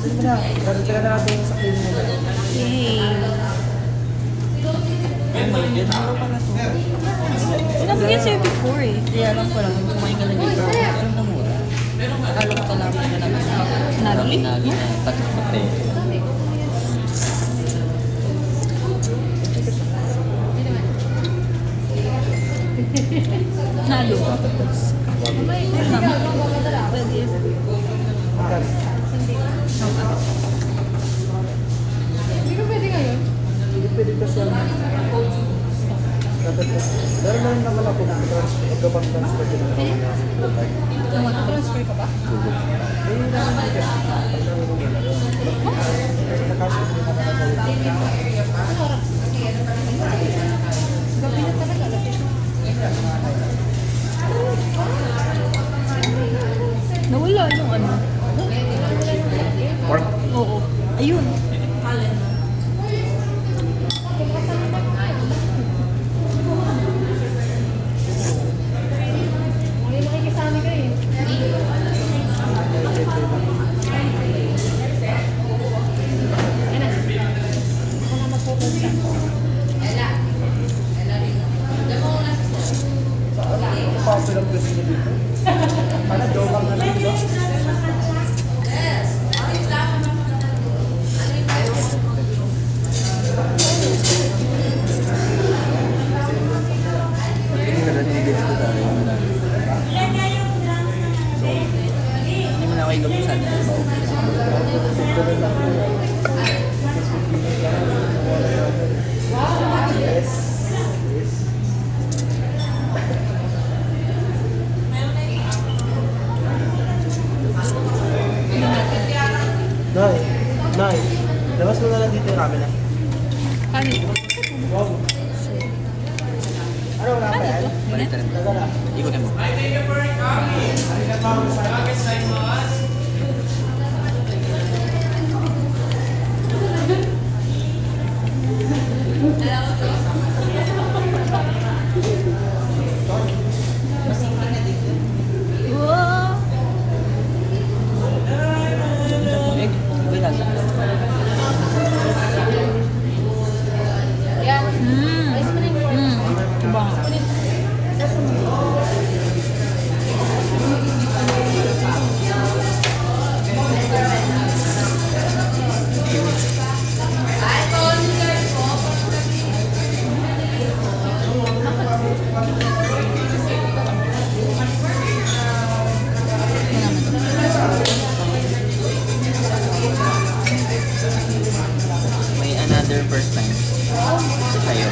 Sige na. Dagdagan na natin sa clean mo. Yay! Ano pala to? Pinabigyan sa'yo before eh. Hindi, alam ko lang. Kumain ka na dito. Pero namura. Akala ko talaga ka naman. Nagli? Nagli na. Pati. Nalo. Pwede. Hindi pwede kasi ang pero meron naman ako magkapag-transfer din ako. Transfer ka ba? May naman din kasi. Nakasya din naman Gabi na talaga. Nawala yung ano. Pork? Oo. Ayun. Popular kasi niya dito. Para joke na lang dito. Hindi mo na ako igabusan. Nay, labas mo na lang dito yung camera. Paano ito? Wow. Ano wala pa yan? Balik na rin. Ikutin mo. Wow! Iba lang. Diba? May another first time. Sa'yo.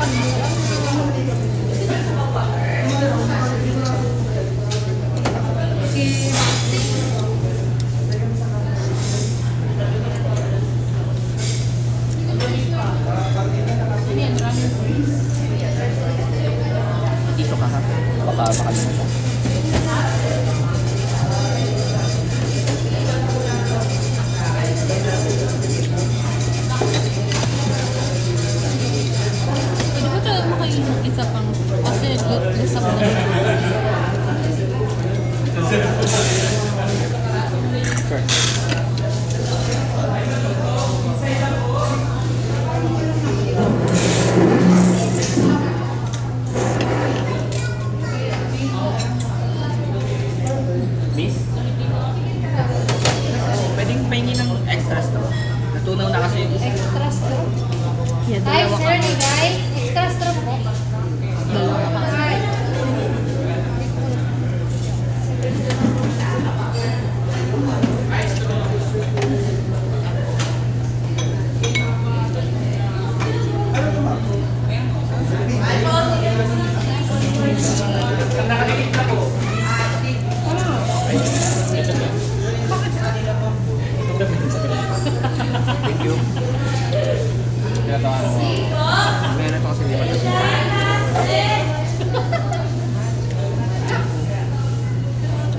Dito ka ha. Baka makalimutan. Pwede ba tayo makain isa pang kasi lasa ko na Sure. Miss? Pwedeng pahingin ng extra straw. Natunaw na kasi. Extra straw. Yeah, Hi, dalawa sir, ka. guy. Extra straw po. Dalawa ka. Hi. Thank you. Meron ito kasi hindi pa ito.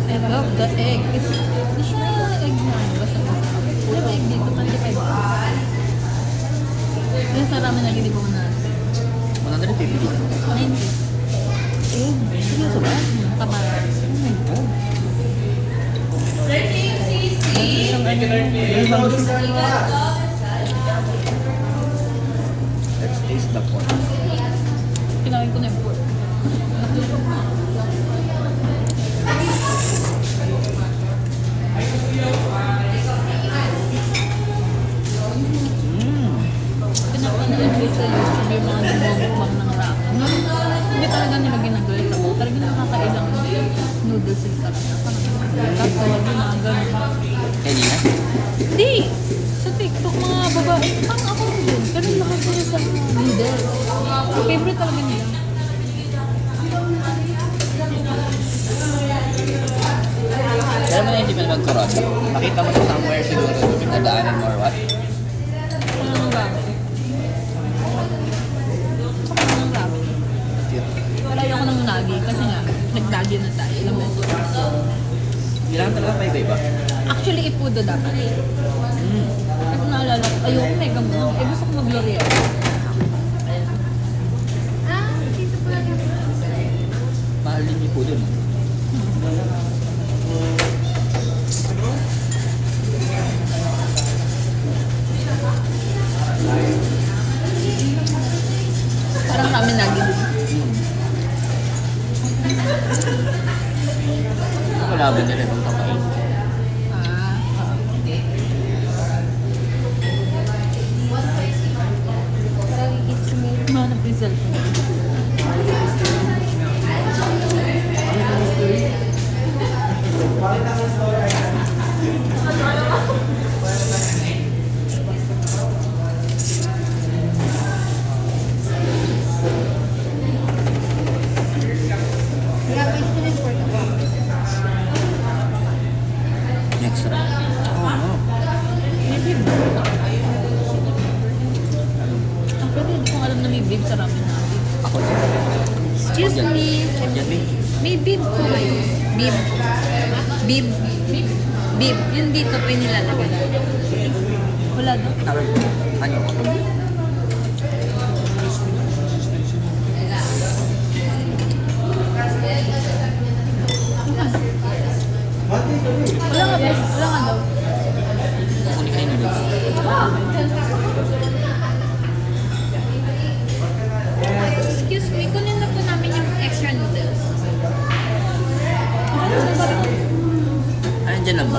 I love the egg. It's, hindi siya egg na. Basta may egg dito. 25 ba? Yung sa ramen lagi di ba na? 150. 90. Egg? Seryoso ba? Tama. Oh my God. Isang Let's taste the pork. Kinain ko na yung pork. Pinapanood sa YouTube yung mga nagmumukbang ng ramen. Hindi talaga nila ginagawa sa buo. Talaga nakakailang noodles sila talaga. Kakawag yung mga ganun. Kanina? Hindi! Sa TikTok mga babae. Parang ako din. Pero nakakaya sa mga noodles. Favorite talaga nila. Kaya mo naisip na magkaroon. Nakita mo sa somewhere siguro doon pinadaanan mo or what? Ano ng ramen? Ano ng ramen? Wala ako ng nagi kasi nga, nag-nagi na tayo. Ilang beses. Kailangan talaga pa iba-iba. Actually, ipudo dapat. Kasi naalala ko, ayoko mega mo. Eh, gusto ko mag-L'Oreal. Dito po lang yung Mahal din yung food dun. Parang ramen nagi din. Wala ba nila ibang kakain? parang it's made. Manap yung cellphone. Wala pa ito rin pork ako. Next round. Oo, no. May bib. Actually, hindi ko alam na may bib sa ramen nagi. Ako din. Excuse me. Ako dyan, babe. May bib po kayo. Bib. Bib. Bib. Yun dito pa yung nilalagay. Wala daw. Tawag ko. Ano? Wala nga ba? Wala nga daw. Kukunin kayo noodles. Excuse me, kunin na po namin yung extra noodles. Dyan lang ba?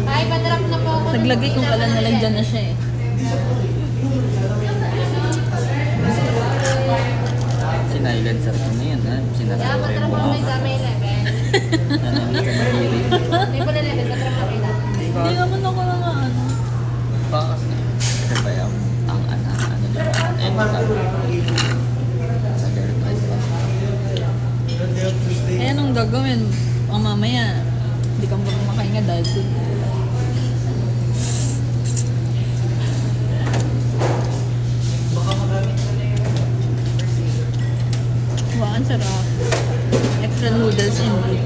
Ay, padarap na po ako. Naglagay kung kailan na lang dyan na siya eh. Sinailan sa ito na yan, ha? Sinasara ko yung May bunga. dami 11. Ano, hindi ka mahiri. May pala 11. Padarap na kayo. Hindi naman ako na nga ano. Bakas na. Ito ba yung ang ano diba? Eh, magkano? Sa girl price ba? Eh, anong gagawin? Ang mamaya, hindi ka marunong makahinga dahil doon. Wow, ang sarap. Extra noodles in beef.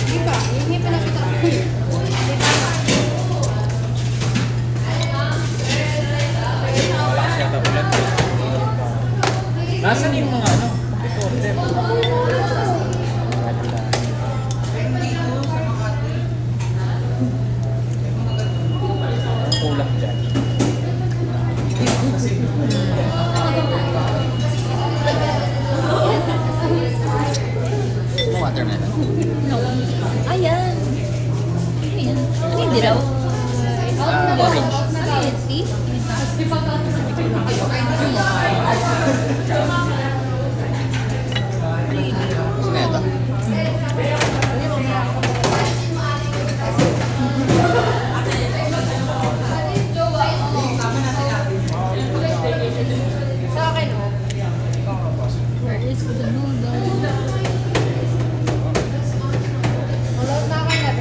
Di ba? Yung hindi pala kita. Nasaan yung mga ano? Order. Kulang dyan. Watermelon. No. Ayan. Ayan. Ano yung dilaw? Orange. Ano yun? Tea? Gusto kaya ito? Sa akin, oh. Where is the noodle? Wala na ako na.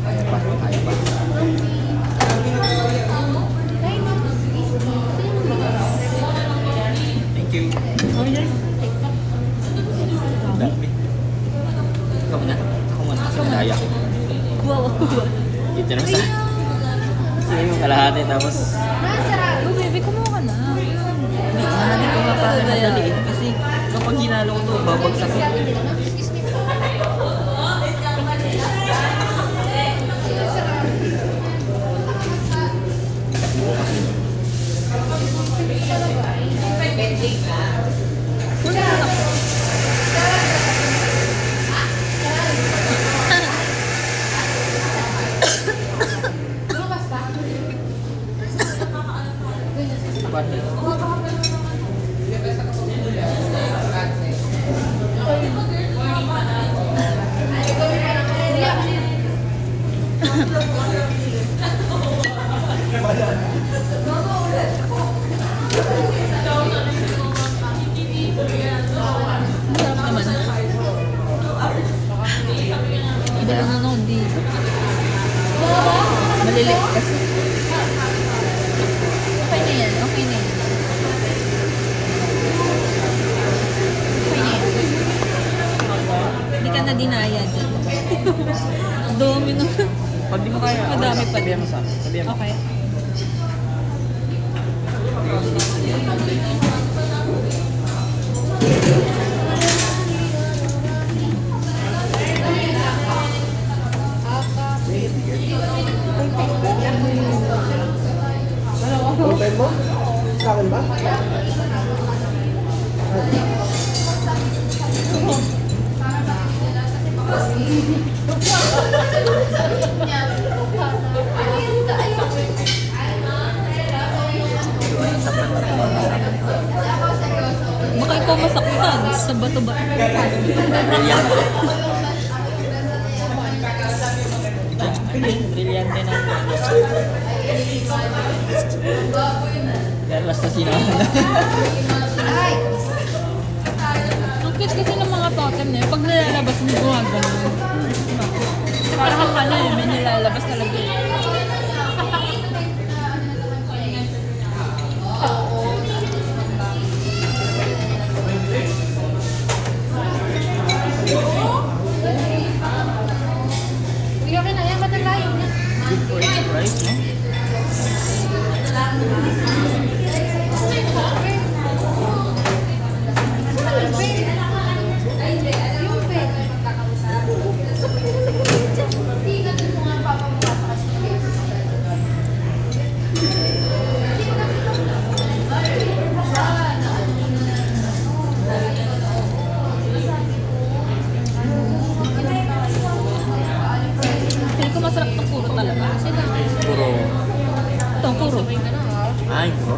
Kaya pa. Kaya pa. Ay, no. Thank you. Oh, yan. Dami. Ikaw muna. Ako muna kasi madaya. Wow. Dito naman sa... Sige yung kalahati tapos... Masarap. Oh, baby, kumuha ka na. Hindi, hindi ko mapapadali kasi ikaw babagsak. Excuse me po. Lumabas pa? Masarap naman. Hindi ko nanood dito. Maliliit kasi. Okay na yan. Okay na yan. Okay na yan. Hindi ka na dinaya dyan. Dumi na. Pag di mo kaya, Madami pa sabihan din. mo sa akin. Sabihan mo. Okay. Open mo? Sa akin ba? Baka ikaw masaktan sa bato-bato. Brilyante na. Pero basta sinama na. Ang cute kasi ng mga totem na yun. Pag nilalabas mo, gumagano. Parang kang ano eh, may nilalabas talaga eh. Uy, okay na yan. Ba't ang layo niya? Good for its price, no? Yung pen. Feeling ko masarap itong puro talaga. Puro. Itong puro. Ay, bro.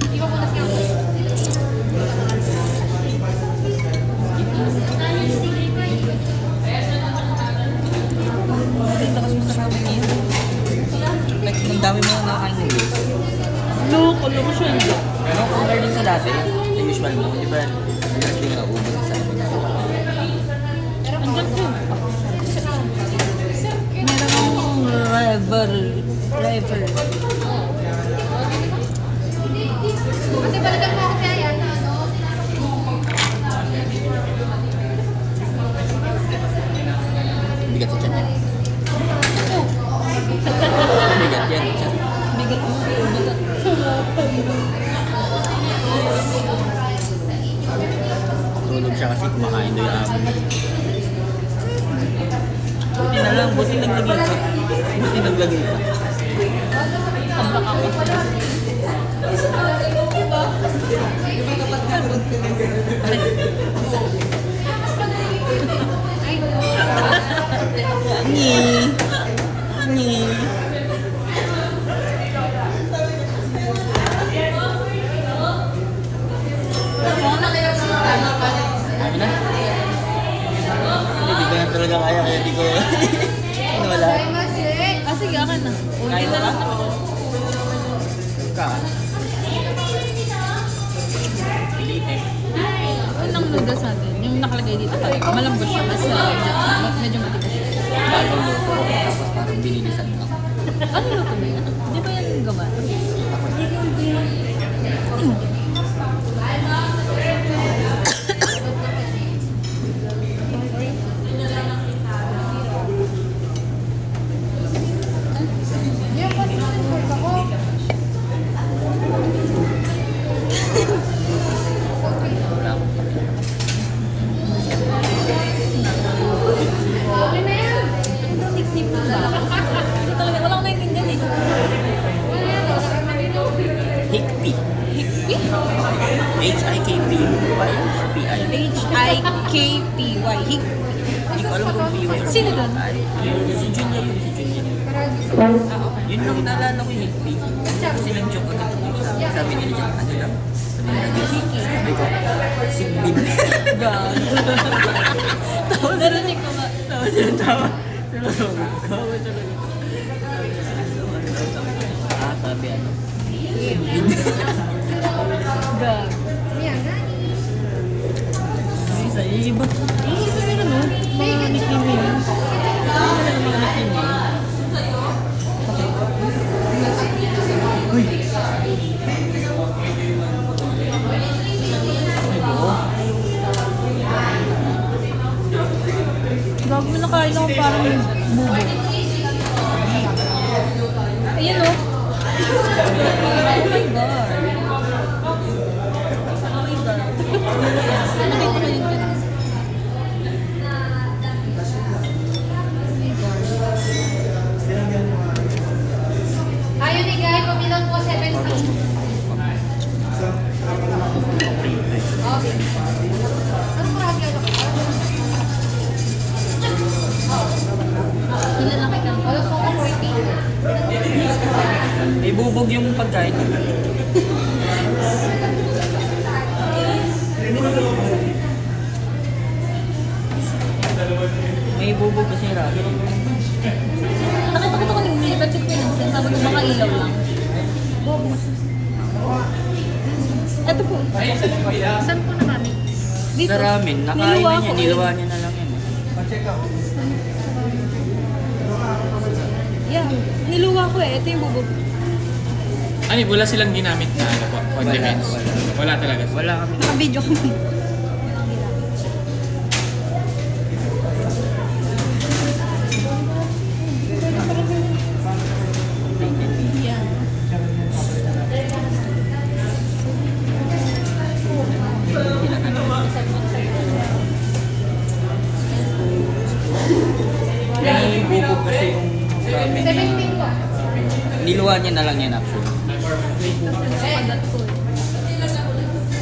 Di ba punas nga? Maganda kasi masarap niya. Like, ang dami mo nakakain ng base. No, kulo ko siya hindi. Pero compare din sa dati, sa usual mo, di ba? Madalas din naubos sa amin. Andyan po. Meron akong rival. Kasi balikan mo ako kaya yan. Bigat sa tiyan yan. Bigat yan. Tiyan. Bigat mo. Bigat. Tulog siya kasi kumakain doon yung amo. Buti na lang, buti naglagay ka. Buti naglagay ka. Tambak ako. Nyi. Nyi. Kami na? Hindi ko na talaga kaya, kaya di ko... Ano wala? Ah, sige, akin na. Uwi Kaya na ba? lang ako. Ka. Pilit eh. Unang noodles natin, yung nakalagay dito talaga. Malambot siya kasi medyo matigas siya. Bagong luto. Tapos parang binilisan lang. Ano luto ba yan? Di ba yan gawa? Yung passport ako. H-I-K-P-Y or P-I? H-I-K-P-Y. Hindi ko alam kung P-Y or Sino dun? P-I. Si Junya yun, si Junya. Yun lang naalala ko yung P. Silang joke agad ako. Sabi nila dyan, ano lang? Sabi ko, si Bin. God. Narinig ko nga. Tawa siya, tawa. Tawa talaga. Sabi ano? God. Yan, nani. Isa, iba. Iisa yun ano? Mga nickname yun. Gago mo nakain ako parang bubo. Ayan o. Oh my God. Oh my God. Nakita ko yun din. Ayun ni Guy, pabilang po 17. Okay. Ano marami ako? Ilan lang kita? Wala po ako 14. May bubog yung pagkain. May bubog kasi rabi. Nakita ko yung nilipat ko yun. Sabi ko mga ilaw lang. Bobos. Ito po. Saan po na kami? Dito. Sa ramen, nakain Niluwa na niya, ko. niluwa niya na lang yan. Yeah. Niluwa ko eh. Ito yung bubog. Ano, wala silang ginamit na ano po, condiments? Wala talaga. Wala kami. Naka-video kami. Yeah. May bubog kasi yung ramen na 17 po. niluwa niya na lang yan actually. Padat ko eh.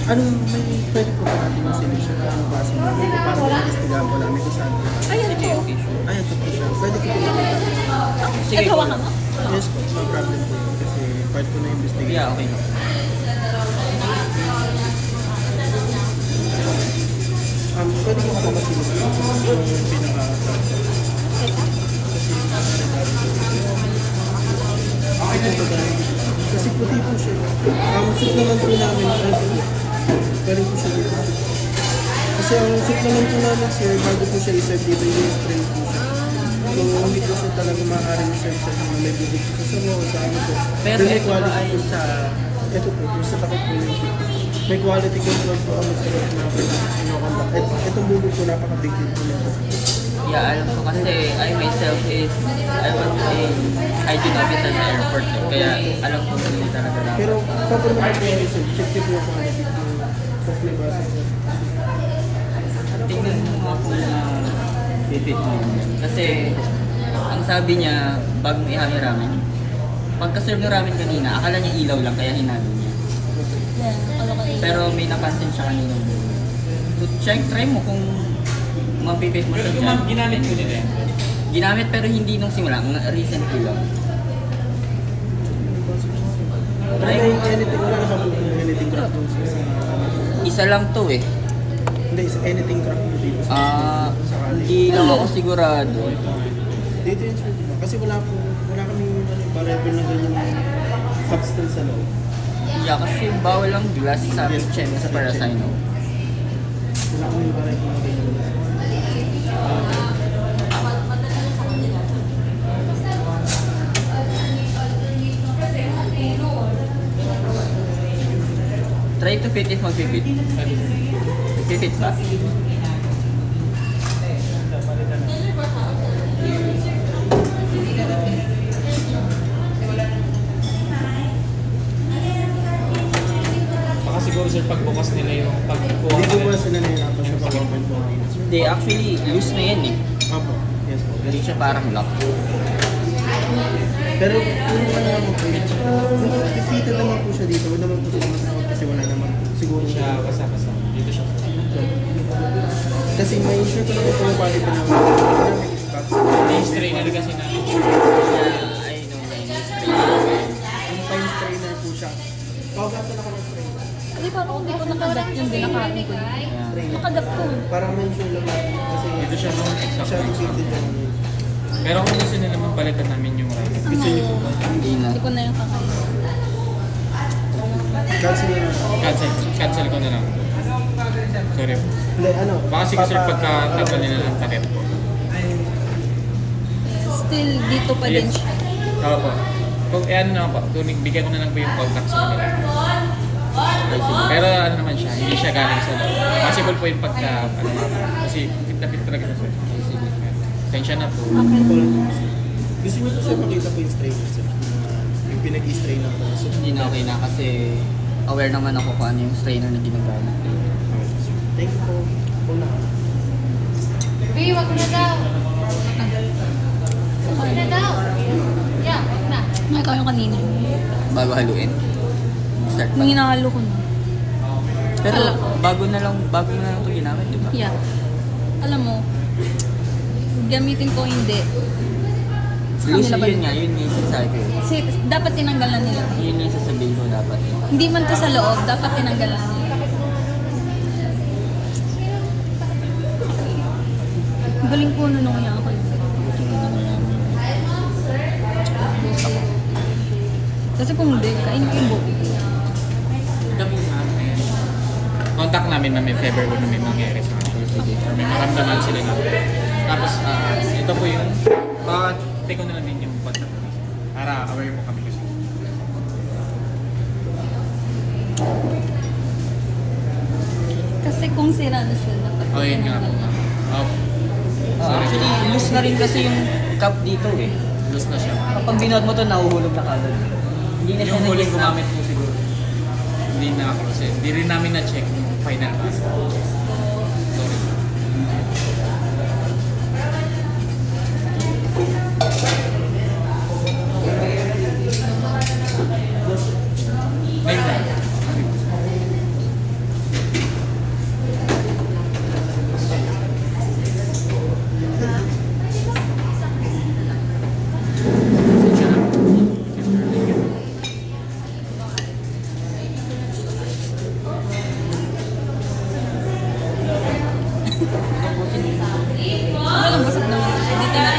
Anong may pwede po ba natin ma-selection na anong klase ng video para ma-investigahan po namin kung saan? Ayan Sige, po. okay, sure. Ay, ito po siya. Pwede ko po ba? Sige, Ito hawakan mo. Yes po, no problem po yun kasi part po na investigation. Yeah, okay. Pwede ko po ma-selection yung pinaka- Kasi puti po siya. Soup naman po namin. Galing po siya dito. Kasi ang soup naman po namin sir, bago po siya iserve dito, yung strain po siya. So, hindi po siya talaga maaaring iserve sa mga may bubog po sa sabaw o sa ano po. Pero May ito ba quality ay po. sa... Ito po, yung sa takot po yung soup. May quality control po kami sa pinocontact. Itong bubog po, napaka-big deal po nito. Yeah, alam ko kasi I myself is, I was a hygiene officer sa airport. Kaya alam ko hindi talaga lang. Pero, kapag naman po yung sir, check niyo po yung quality po sa flavor sa Tingnan mo nga kung fit mo yan. Kasi ang sabi niya, bago ihami ramen, pagka-serve ng ramen kanina, akala niya ilaw lang kaya hinalo niya. Yeah. Pero may napansin siya kanina. So, check, try mo kung mapipit mo siya dyan. Ginamit ko din eh. Ginamit pero hindi nung simula, recently lang. Try anything, wala naman po kung anything crack po sa Isa lang to eh. Hindi, anything crack po dito sa Hindi lang ako sigurado. dito yun sir, diba? Kasi wala kami variable na ganyan substance sa loob. Yeah, kasi bawal lang glass sa kitchen sa Parasino. Wala kami variable na ganyan. Try to fit if mag-fit. Fit ba? Baka siguro sir pagbukas nila yung pagkuha. Dito po sila nahirapan sa pag-open po. Hindi, actually, loose na yan eh. Opo, yes po. Hindi siya parang lock. Pero kung wala naman po yun, kung defeated naman po siya dito, huwag naman po sila matakot kasi wala naman po siguro siya Kasi may sure ko na ito yung quality namin. Namin stock. Yung strainer kasi namin. I know na yung strainer. Yung time strainer po siya. Pagkasan ako ng strainer. Hindi, parang hindi ko nakagat yung binakain ko. Nakagat ko. Para may sure lang natin. Kasi Ito siya naman exact. siya repeated lang yun. Pero kung gusto nila naman palitan namin yung rice. Gusto niyo po ba? Hindi na. Hindi ko na yung kakain. Cancel na lang. Cancel ko na lang. Sorry. Hindi, ano? Baka kasi sir pagka-tanggal nila ng takip po. Still, dito pa din siya. Oo po. Kung ano naman po, kung bigyan ko na lang po yung contact sa kanila. Pero ano naman siya, hindi siya galing sa loob. Possible po yung pagka, ano nga po. Kasi fit na fit talaga siya sir. Tensya na po. Gusto niyo po sir pakita po yung strainer sir? Yung pinag-i-strain ng puso. Hindi na okay na kasi aware naman ako kung ano yung strainer na ginagamit. Thank you po. Una. Babe, wag na daw. Wag na daw. Yeah, wag na. Ay, ikaw yung kanina. Bago haluin. Start pa. Nung hinahalo ko na. Pero bago mo na lang ito ginamit, di ba? Yeah. Alam mo, gamitin ko hindi. Loose, Kanila ba yun nga, yun yung sinasabi ko. Kasi dapat tinanggal na nila. Yun yung sasabihin ko dapat. Hindi man to sa loob, dapat tinanggal na nila. Galing ko nung yan ako. Kasi kung hindi, kainin ko yung buko. Contact namin na may favor kung may mangyari sa kanila. Or may maramdaman sila na. Tapos, ito po yung, take ko na lang din yung contact namin. Para aware po kami kasi. Kasi kung sira na siya, dapat Oh, yun nga po. Oh, sorry. Actually, loose na rin kasi yung cup dito eh. Loose na siya. Kapag binuhat mo to, nahuhulog na kagad. Hindi na siya Yung huling nag-snap. gumamit mo siguro. Hindi na ako kasi. Hindi rin namin na-check yung final pass. Sorry. Ngayon na. Walang basag naman. Dito na.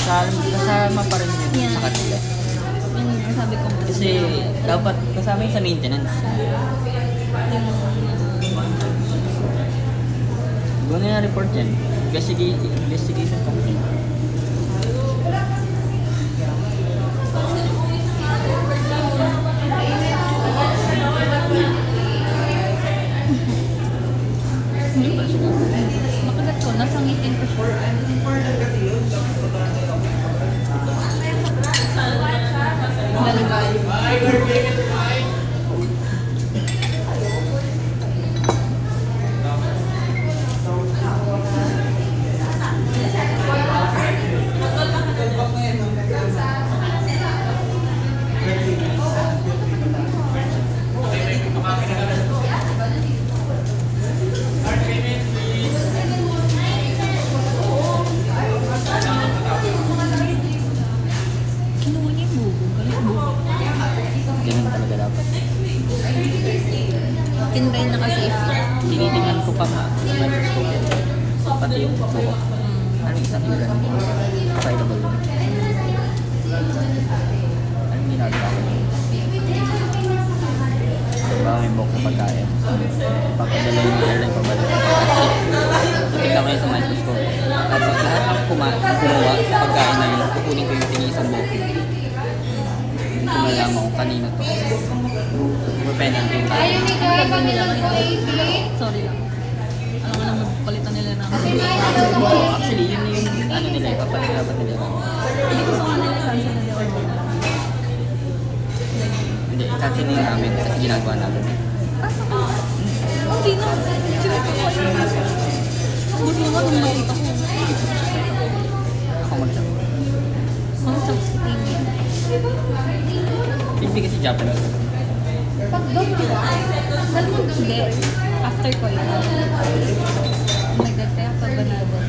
Kasama pa rin yun Yeah. sa kanila. Yun yung sabi ko. Kasi dapat kasama yun sa maintenance. Gawin na yung report yan. Investigation company. Makagat ko, nasa ngitin ko siya. Galing. Kinuha niya yung buko. Galing buko. Ganun talaga dapat. Tinry na kasi. Tinitingnan ko pa nga sa microscope. Pati yung buko. Ano isang ilan? Available yun. Anong ginagawa ko? Diba may buko sa pagkain? Papadala yung airline pabalik. Titignan ko yun sa microscope. Tapos lahat ng gumawa sa pagkain na yun, kukunin ko yung tinisang buko. Hindi ko malaman kung kanino to. Dependent yung tao. Ayaw ni Guy, pamilang po, baby. Sorry lang. Alam nga naman, palitan nila na ako. Actually, yun yung ano nila, ipapalilaban nila. Hindi ko sa kanila cancel na di order na. Hindi, i-cancel nila namin kasi ginagawa namin. Hindi na. Sino ko ko yun? Gusto mo nung makita ko. Ako mag-chat. Ang sabi sa TV. Hindi kasi Japanese. Pag doon, di ba? Salmon doon. Hindi. After ko yun. Oh my God, kaya pa banado.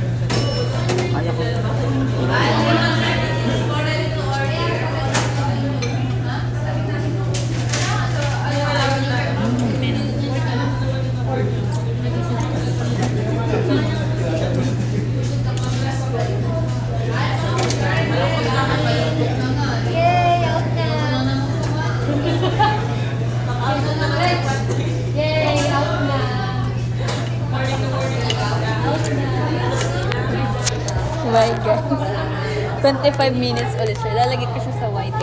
Kaya ko. Yay! Out na! Yay! Out na! Bye guys. 25 minutes ulit siya. Lalagay ko siya sa white.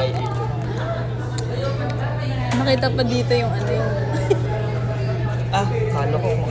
Nakita pa dito yung ano yung... Ah, kala ko kung